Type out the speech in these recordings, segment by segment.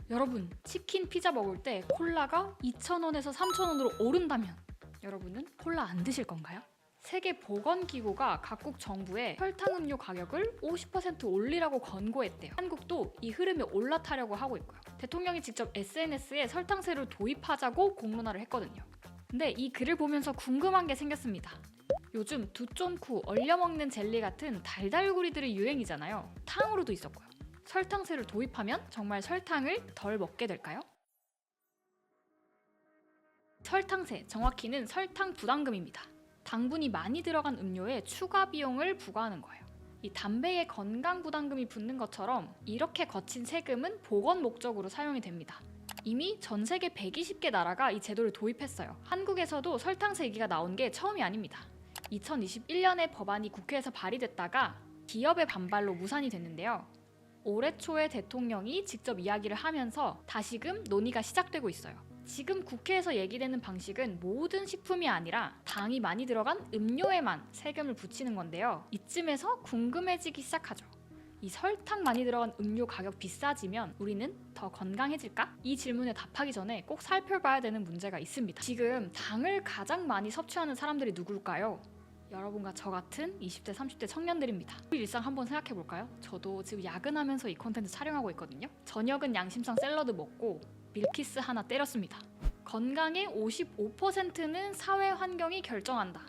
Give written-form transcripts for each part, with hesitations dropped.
여러분, 치킨, 피자 먹을 때 콜라가 2,000원에서 3,000원으로 오른다면 여러분은 콜라 안 드실 건가요? 세계보건기구가 각국 정부에 설탕음료 가격을 50% 올리라고 권고했대요. 한국도 이 흐름에 올라타려고 하고 있고요. 대통령이 직접 SNS에 설탕세를 도입하자고 공론화를 했거든요. 근데 이 글을 보면서 궁금한 게 생겼습니다. 요즘 두쫀쿠, 얼려먹는 젤리 같은 달달구리들이 유행이잖아요. 탕으로도 있었고요. 설탕세를 도입하면 정말 설탕을 덜 먹게 될까요? 설탕세, 정확히는 설탕 부담금입니다. 당분이 많이 들어간 음료에 추가 비용을 부과하는 거예요. 이 담배에 건강 부담금이 붙는 것처럼 이렇게 거친 세금은 보건 목적으로 사용이 됩니다. 이미 전 세계 120개 나라가 이 제도를 도입했어요. 한국에서도 설탕세 얘기가 나온 게 처음이 아닙니다. 2021년에 법안이 국회에서 발의됐다가 기업의 반발로 무산이 됐는데요. 올해 초에 대통령이 직접 이야기를 하면서 다시금 논의가 시작되고 있어요. 지금 국회에서 얘기되는 방식은 모든 식품이 아니라 당이 많이 들어간 음료에만 세금을 붙이는 건데요. 이쯤에서 궁금해지기 시작하죠. 이 설탕 많이 들어간 음료 가격 비싸지면 우리는 더 건강해질까? 이 질문에 답하기 전에 꼭 살펴봐야 되는 문제가 있습니다. 지금 당을 가장 많이 섭취하는 사람들이 누굴까요? 여러분과 저 같은 20대, 30대 청년들입니다. 우리 일상 한번 생각해볼까요? 저도 지금 야근하면서 이 콘텐츠 촬영하고 있거든요. 저녁은 양심상 샐러드 먹고 밀키스 하나 때렸습니다. 건강의 55%는 사회 환경이 결정한다.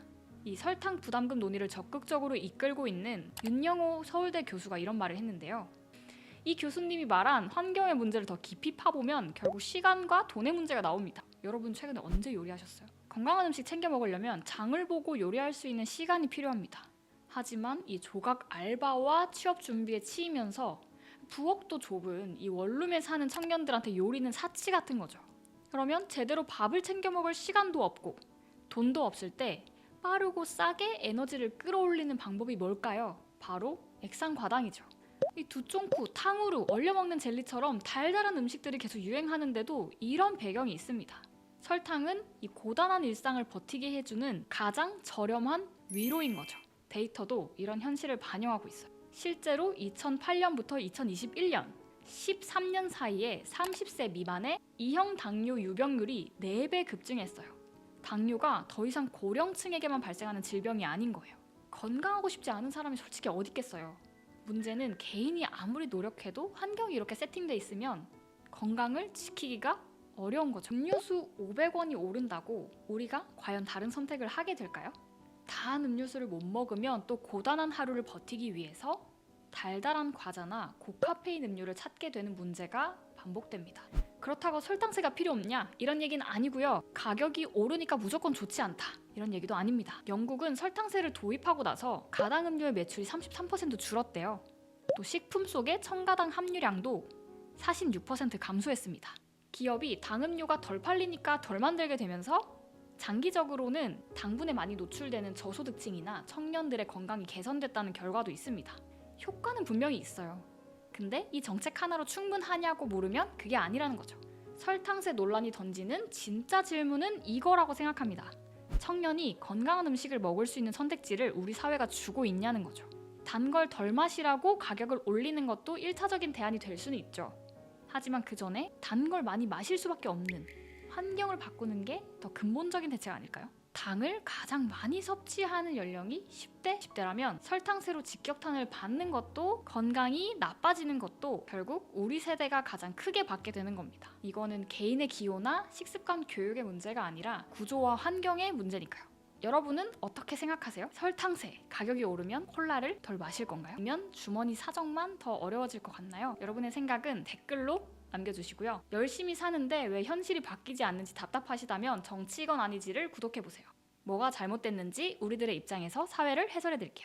이 설탕 부담금 논의를 적극적으로 이끌고 있는 윤영호 서울대 교수가 이런 말을 했는데요. 이 교수님이 말한 환경의 문제를 더 깊이 파보면 결국 시간과 돈의 문제가 나옵니다. 여러분 최근에 언제 요리하셨어요? 건강한 음식 챙겨 먹으려면 장을 보고 요리할 수 있는 시간이 필요합니다. 하지만 이 조각 알바와 취업 준비에 치이면서 부엌도 좁은 이 원룸에 사는 청년들한테 요리는 사치 같은 거죠. 그러면 제대로 밥을 챙겨 먹을 시간도 없고 돈도 없을 때 빠르고 싸게 에너지를 끌어올리는 방법이 뭘까요? 바로 액상과당이죠. 이 두쫑쿠, 탕후루, 얼려먹는 젤리처럼 달달한 음식들이 계속 유행하는데도 이런 배경이 있습니다. 설탕은 이 고단한 일상을 버티게 해주는 가장 저렴한 위로인 거죠. 데이터도 이런 현실을 반영하고 있어요. 실제로 2008년부터 2021년 13년 사이에 30세 미만의 이형 당뇨 유병률이 4배 급증했어요. 당뇨가 더 이상 고령층에게만 발생하는 질병이 아닌 거예요. 건강하고 싶지 않은 사람이 솔직히 어디 있겠어요. 문제는 개인이 아무리 노력해도 환경이 이렇게 세팅돼 있으면 건강을 지키기가 어려운 거죠. 음료수 500원이 오른다고 우리가 과연 다른 선택을 하게 될까요? 단 음료수를 못 먹으면 또 고단한 하루를 버티기 위해서 달달한 과자나 고카페인 음료를 찾게 되는 문제가 반복됩니다. 그렇다고 설탕세가 필요 없냐? 이런 얘기는 아니고요. 가격이 오르니까 무조건 좋지 않다. 이런 얘기도 아닙니다. 영국은 설탕세를 도입하고 나서 가당 음료의 매출이 33% 줄었대요. 또 식품 속의 첨가당 함유량도 46% 감소했습니다. 기업이 당음료가 덜 팔리니까 덜 만들게 되면서 장기적으로는 당분에 많이 노출되는 저소득층이나 청년들의 건강이 개선됐다는 결과도 있습니다. 효과는 분명히 있어요. 근데 이 정책 하나로 충분하냐고 물으면 그게 아니라는 거죠. 설탕세 논란이 던지는 진짜 질문은 이거라고 생각합니다. 청년이 건강한 음식을 먹을 수 있는 선택지를 우리 사회가 주고 있냐는 거죠. 단 걸 덜 마시라고 가격을 올리는 것도 1차적인 대안이 될 수는 있죠. 하지만 그 전에 단 걸 많이 마실 수밖에 없는 환경을 바꾸는 게 더 근본적인 대책 아닐까요? 당을 가장 많이 섭취하는 연령이 10대, 10대라면 설탕세로 직격탄을 받는 것도 건강이 나빠지는 것도 결국 우리 세대가 가장 크게 받게 되는 겁니다. 이거는 개인의 기호나 식습관 교육의 문제가 아니라 구조와 환경의 문제니까요. 여러분은 어떻게 생각하세요? 설탕세, 가격이 오르면 콜라를 덜 마실 건가요? 아니면 주머니 사정만 더 어려워질 것 같나요? 여러분의 생각은 댓글로 남겨주시고요. 열심히 사는데 왜 현실이 바뀌지 않는지 답답하시다면 정치건 아니지를 구독해보세요. 뭐가 잘못됐는지 우리들의 입장에서 사회를 해설해드릴게요.